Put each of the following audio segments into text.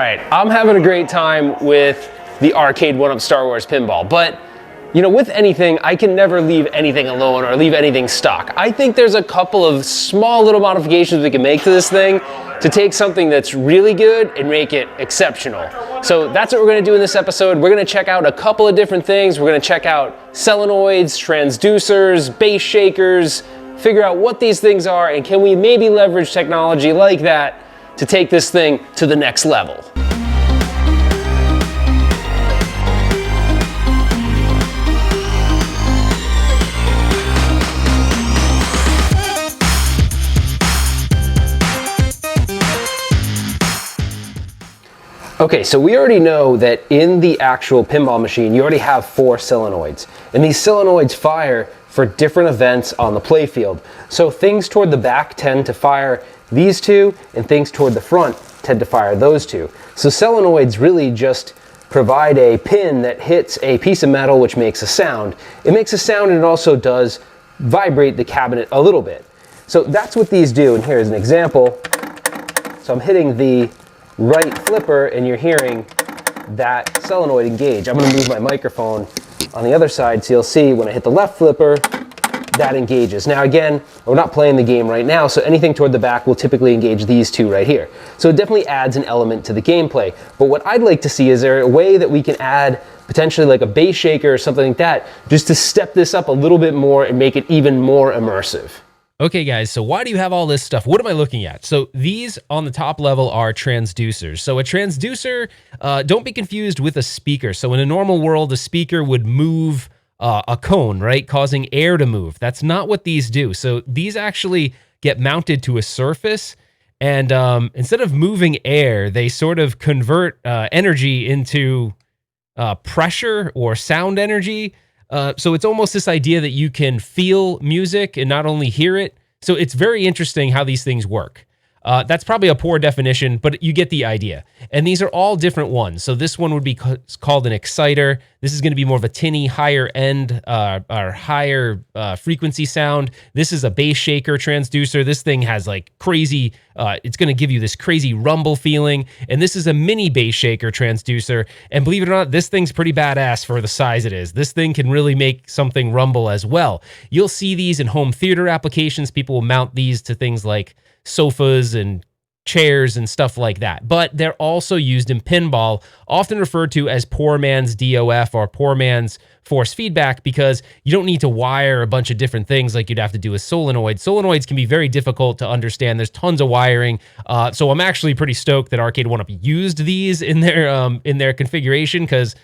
right, I'm having a great time with the Arcade1Up Star Wars Pinball, but you know, with anything, I can never leave anything alone or leave anything stock. I think there's a couple of small little modifications we can make to this thing to take something that's really good and make it exceptional. So that's what we're gonna do in this episode. We're gonna check out a couple of different things. We're gonna check out solenoids, transducers, base shakers, figure out what these things are, and can we maybe leverage technology like that to take this thing to the next level. Okay, so we already know that in the actual pinball machine, you already have 4 solenoids. And these solenoids fire for different events on the playfield. So things toward the back tend to fire these 2, and things toward the front tend to fire those 2. So solenoids really just provide a pin that hits a piece of metal which makes a sound. It makes a sound and it also does vibrate the cabinet a little bit. So that's what these do, and here's an example. So I'm hitting the right flipper and you're hearing that solenoid engage. I'm going to move my microphone on the other side so you'll see when I hit the left flipper that engages. Now again, we're not playing the game right now, so anything toward the back will typically engage these 2 right here. So it definitely adds an element to the gameplay. But what I'd like to see is there a way that we can add potentially like a base shaker or something like that just to step this up a little bit more and make it even more immersive. Okay guys, so why do you have all this stuff? What am I looking at? So these on the top level are transducers. So a transducer, don't be confused with a speaker. So in a normal world, a speaker would move a cone, right? Causing air to move. That's not what these do. So these actually get mounted to a surface, and instead of moving air, they sort of convert energy into pressure or sound energy. So it's almost this idea that you can feel music and not only hear it. So it's very interesting how these things work. That's probably a poor definition, but you get the idea. And these are all different ones. So this one would be called an exciter. This is going to be more of a tinny, higher end or higher frequency sound. This is a bass shaker transducer. This thing has like crazy, it's going to give you this crazy rumble feeling. And this is a mini bass shaker transducer. And believe it or not, this thing's pretty badass for the size it is. This thing can really make something rumble as well. You'll see these in home theater applications. People will mount these to things like sofas and chairs and stuff like that. But they're also used in pinball, often referred to as poor man's DOF or poor man's force feedback, because you don't need to wire a bunch of different things like you'd have to do with solenoids. Solenoids can be very difficult to understand. There's tons of wiring. So I'm actually pretty stoked that Arcade1Up used these in their configuration, because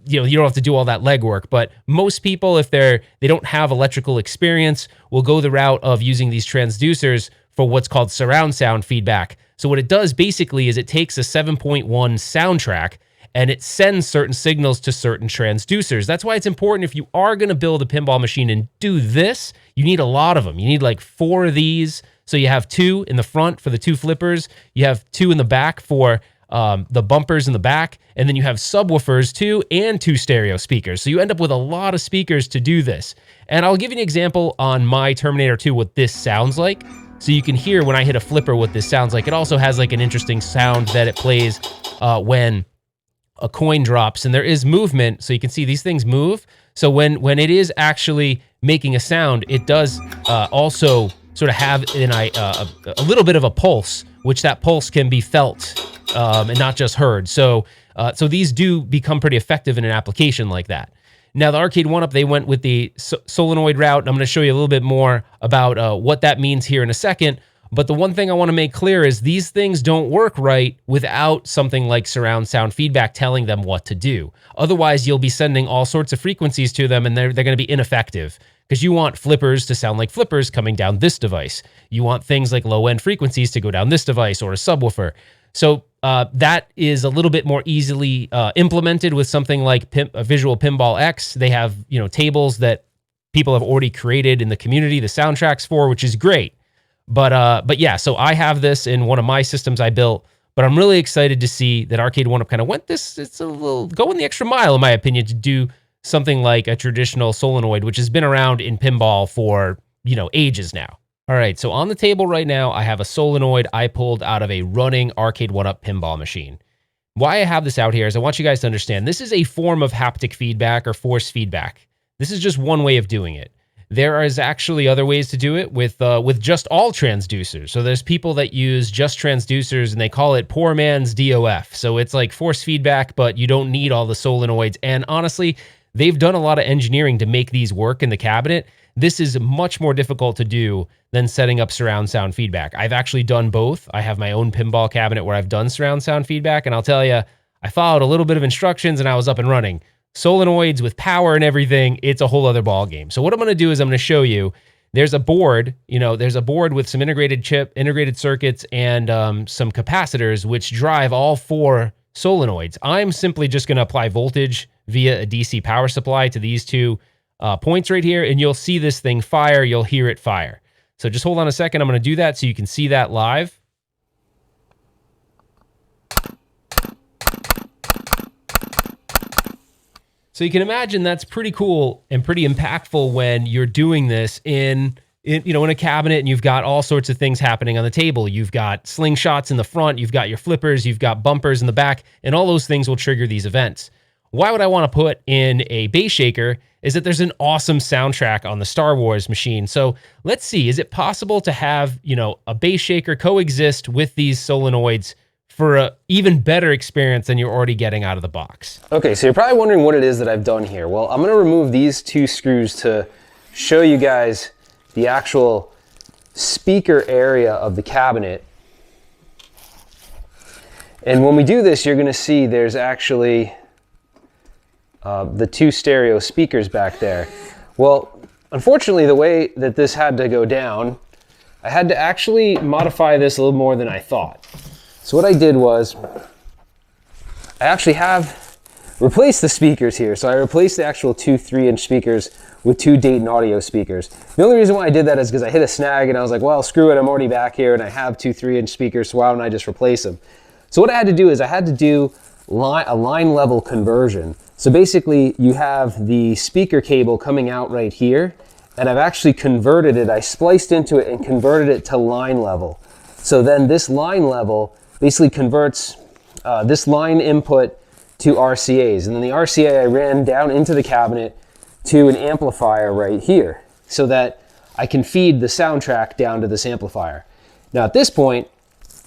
you don't have to do all that legwork. But most people, if they don't have electrical experience, will go the route of using these transducers for what's called surround sound feedback. So what it does basically is it takes a 7.1 soundtrack and it sends certain signals to certain transducers. That's why it's important, if you are going to build a pinball machine and do this, you need a lot of them. You need like 4 of these. So you have 2 in the front for the 2 flippers. You have 2 in the back for the bumpers in the back, and then you have subwoofers too, and 2 stereo speakers. So you end up with a lot of speakers to do this. And I'll give you an example on my Terminator 2 what this sounds like. So you can hear when I hit a flipper what this sounds like. It also has like an interesting sound that it plays when a coin drops, and there is movement. So you can see these things move. So when it is actually making a sound, it does also sort of have a little bit of a pulse, which that pulse can be felt and not just heard. So these do become pretty effective in an application like that. Now, the Arcade1Up, they went with the solenoid route, and I'm going to show you a little bit more about what that means here in a second. But the one thing I want to make clear is these things don't work right without something like surround sound feedback telling them what to do. Otherwise, you'll be sending all sorts of frequencies to them, and they're going to be ineffective, because you want flippers to sound like flippers coming down this device. You want things like low-end frequencies to go down this device or a subwoofer. So that is a little bit more easily implemented with something like Visual Pinball X. They have tables that people have already created in the community, the soundtracks for, which is great. But yeah, so I have this in one of my systems I built, but I'm really excited to see that Arcade1Up kind of went this, it's a little going the extra mile, in my opinion, to do something like a traditional solenoid, which has been around in pinball for, ages now. All right, so on the table right now, I have a solenoid I pulled out of a running Arcade1Up pinball machine. Why I have this out here is I want you guys to understand this is a form of haptic feedback or force feedback. This is just one way of doing it. There is actually other ways to do it with just all transducers. So there's people that use just transducers and they call it poor man's DOF. So it's like force feedback, but you don't need all the solenoids. And honestly, they've done a lot of engineering to make these work in the cabinet. This is much more difficult to do than setting up surround sound feedback. I've actually done both. I have my own pinball cabinet where I've done surround sound feedback, and I'll tell you, I followed a little bit of instructions and I was up and running. Solenoids with power and everything, it's a whole other ball game. So what I'm going to do is I'm going to show you, there's a board, there's a board with some integrated circuits and some capacitors which drive all 4 solenoids. I'm simply just going to apply voltage via a DC power supply to these 2 points right here, and you'll see this thing fire, you'll hear it fire. So just hold on a second, I'm going to do that so you can see that live. So you can imagine that's pretty cool and pretty impactful when you're doing this in a cabinet and you've got all sorts of things happening on the table. You've got slingshots in the front, you've got your flippers, you've got bumpers in the back, and all those things will trigger these events. Why would I want to put in a bass shaker is that there's an awesome soundtrack on the Star Wars machine. So let's see, is it possible to have, a bass shaker coexist with these solenoids for an even better experience than you're already getting out of the box? Okay, so you're probably wondering what it is that I've done here. Well, I'm going to remove these 2 screws to show you guys the actual speaker area of the cabinet. And when we do this, you're going to see there's actually the 2 stereo speakers back there. Well, unfortunately, the way that this had to go down, I had to actually modify this a little more than I thought. So what I did was, I actually have replaced the speakers here. So I replaced the actual 2 3-inch speakers with 2 Dayton audio speakers. The only reason why I did that is because I hit a snag and I was like, well, screw it, I'm already back here and I have 2 3-inch speakers, so why don't I just replace them? So what I had to do is I had to do a line level conversion. So basically you have the speaker cable coming out right here, and I've actually converted it, I spliced into it and converted it to line level. So then this line level basically converts this line input to RCAs, and then the RCA I ran down into the cabinet to an amplifier right here so that I can feed the soundtrack down to this amplifier. Now at this point,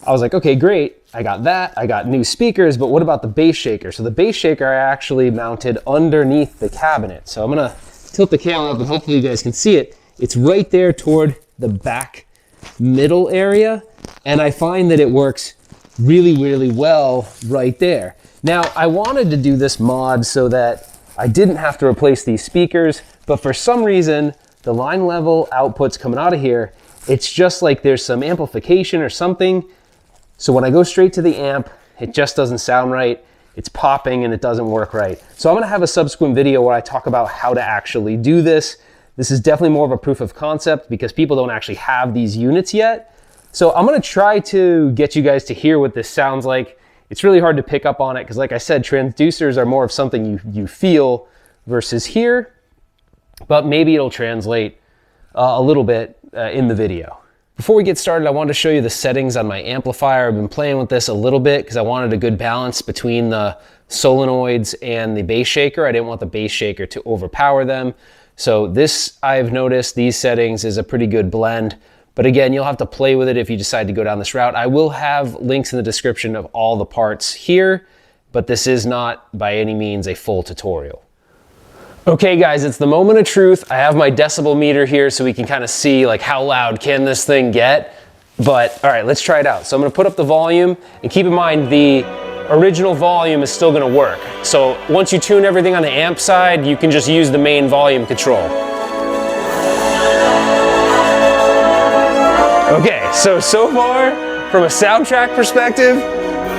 I was like, okay, great, I got that, I got new speakers, but what about the bass shaker? So the bass shaker I actually mounted underneath the cabinet. So I'm gonna tilt the camera up and hopefully you guys can see it. It's right there toward the back middle area, and I find that it works really, really well right there. Now, I wanted to do this mod so that I didn't have to replace these speakers, but for some reason, the line level outputs coming out of here, it's just like there's some amplification or something. So when I go straight to the amp, it just doesn't sound right. It's popping and it doesn't work right. So I'm gonna have a subsequent video where I talk about how to actually do this. This is definitely more of a proof of concept because people don't actually have these units yet. So I'm gonna try to get you guys to hear what this sounds like. It's really hard to pick up on it because like I said, transducers are more of something you feel versus hear, but maybe it'll translate a little bit in the video. Before we get started, I wanted to show you the settings on my amplifier. I've been playing with this a little bit because I wanted a good balance between the solenoids and the bass shaker. I didn't want the bass shaker to overpower them. So this, I've noticed, these settings is a pretty good blend. But again, you'll have to play with it if you decide to go down this route. I will have links in the description of all the parts here, but this is not by any means a full tutorial. Okay guys, it's the moment of truth. I have my decibel meter here so we can kind of see like how loud can this thing get. But all right, let's try it out. So I'm gonna put up the volume, and keep in mind the original volume is still gonna work. So once you tune everything on the amp side, you can just use the main volume control. Okay, so far, from a soundtrack perspective,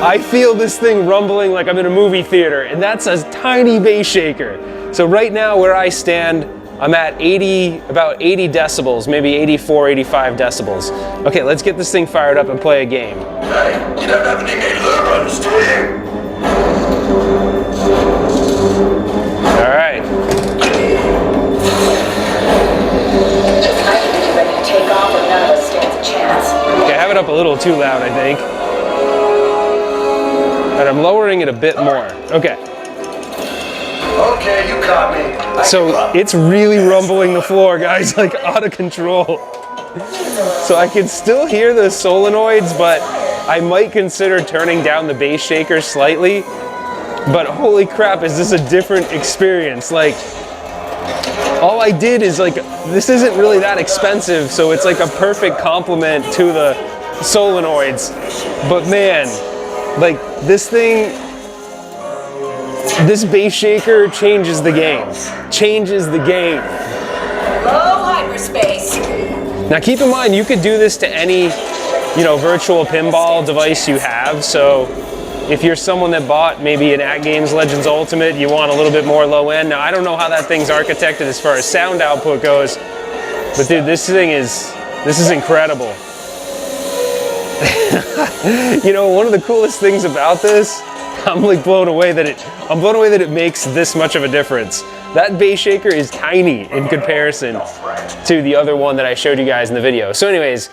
I feel this thing rumbling like I'm in a movie theater, and that's a tiny bass shaker. So right now where I stand, I'm at about 80 decibels, maybe 84, 85 decibels. Okay, let's get this thing fired up and play a game. Hey, you don't have any needler runs, do you? All right. Take off or none of us stands a chance. Okay, I have it up a little too loud, I think. And I'm lowering it a bit more. Okay. Okay, you caught me. So it's really rumbling the floor, guys, like out of control. So I can still hear the solenoids, but I might consider turning down the bass shaker slightly. But holy crap, is this a different experience? Like, all I did is like, this isn't really that expensive, so it's like a perfect complement to the solenoids. But man, like this thing, this bass shaker changes the game. Changes the game. Low hyperspace. Now keep in mind, you could do this to any, virtual pinball device you have. So if you're someone that bought maybe an AtGames Legends Ultimate, you want a little bit more low end. Now I don't know how that thing's architected as far as sound output goes, but dude, this is incredible. One of the coolest things about this, I'm blown away that it makes this much of a difference. That bass shaker is tiny in comparison to the other one that I showed you guys in the video. So anyways,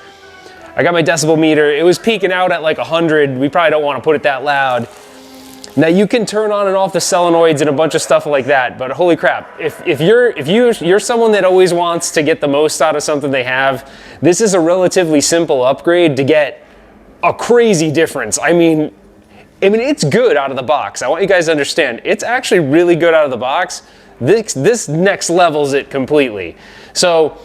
I got my decibel meter. It was peaking out at like 100. We probably don't want to put it that loud. Now you can turn on and off the solenoids and a bunch of stuff like that, but holy crap, if you're someone that always wants to get the most out of something they have, this is a relatively simple upgrade to get a crazy difference. I mean, it's good out of the box. I want you guys to understand, it's actually really good out of the box. This next levels it completely. So,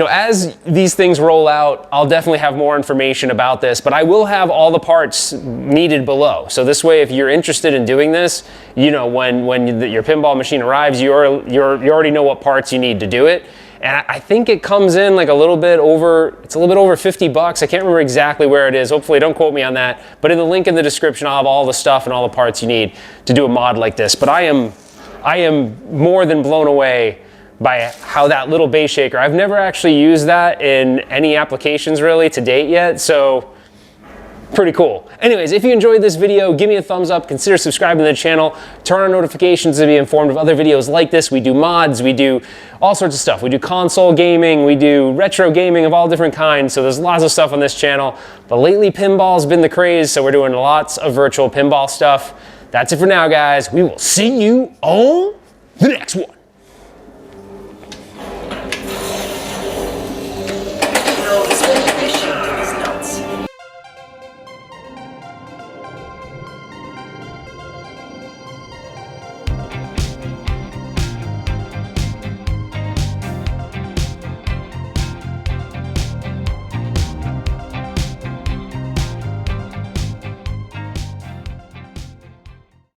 as these things roll out, I'll definitely have more information about this, but I will have all the parts needed below. So this way, if you're interested in doing this, when your pinball machine arrives, you already know what parts you need to do it. And I think it comes in like a little bit over $50. I can't remember exactly where it is. Hopefully don't quote me on that, but in the link in the description, I'll have all the stuff and all the parts you need to do a mod like this. But I am more than blown away by how that little bass shaker, I've never actually used that in any applications really to date yet, so pretty cool. Anyways, if you enjoyed this video, give me a thumbs up, consider subscribing to the channel, turn on notifications to be informed of other videos like this. We do mods, we do all sorts of stuff. We do console gaming, we do retro gaming of all different kinds, so there's lots of stuff on this channel. But lately pinball's been the craze, so we're doing lots of virtual pinball stuff. That's it for now, guys. We will see you on the next one.